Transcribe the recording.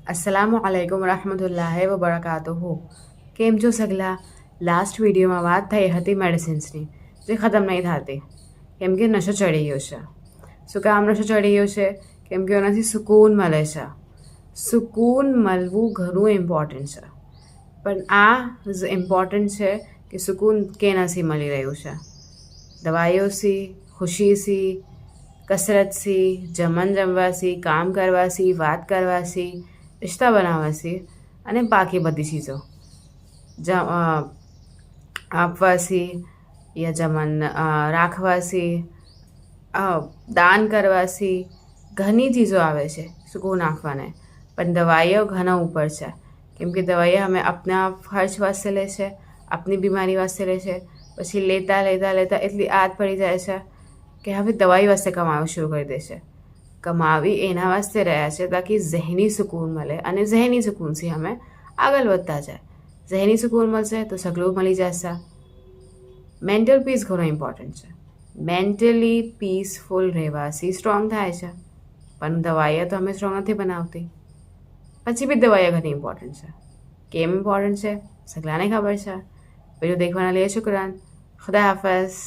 अस्सलामु अलैकुम रहमतुल्लाहि व बरकाતુहु। કેમ છો સગલા? લાસ્ટ વિડીયોમાં વાત થઈ હતી મેડિસિન્સની, જે ખતમ નહીં થતી કેમ કે નશો ચડી ગયો છે. શું કામ નશો ચડી ગયો છે? કેમ કે એનાથી સુકૂન મળે છે. સુકૂન મળવું ઘણું ઇમ્પોર્ટન્ટ છે, પણ આ ઇમ્પોર્ટન્ટ છે કે સુકૂન કેનાથી મળી રહ્યું છે? દવાઈઓથી, ખુશીથી, કસરતથી, જમવાથી, કામ કરવાથી, વાત કરવાથી, રિશ્તા બનાવવાથી અને બાકી બધી ચીજો આપવાથી યા જમન રાખવાથી, દાન કરવાથી ઘણી ચીજો આવે છે સુકૂન આપવાને. પણ દવાઈઓ ઘણા ઉપર છે, કેમ કે દવાઈઓ અમે આપણા ખર્ચ વાસ્તે લે છે, આપણી બીમારી વાસ્તે લે છે. પછી લેતા લેતા લેતા એટલી આદત પડી જાય છે કે હવે દવાઈ વાસ્તે કમાવું શરૂ કરી દે છે. કમાવી એના વાસ્તે રહ્યા છે તાકી ઝહેની સુકૂન મળે, અને ઝહેની સુકૂનથી અમે આગળ વધતા જાય. ઝહેની સુકૂન મળશે તો સગલું મળી જશે. મેન્ટલ પીસ ઘણો ઇમ્પોર્ટન્ટ છે. મેન્ટલી પીસફુલ રહેવાથી સ્ટ્રોંગ થાય છે, પણ દવાઈઓ તો અમે સ્ટ્રોંગ નથી બનાવતી. પછી બી દવાઈઓ ઘણી ઇમ્પોર્ટન્ટ છે. કેમ ઇમ્પોર્ટન્ટ છે સગલાને ખબર છે. વિડીયો દેખવાના લીએ શુક્રાન. ખુદા હાફિઝ.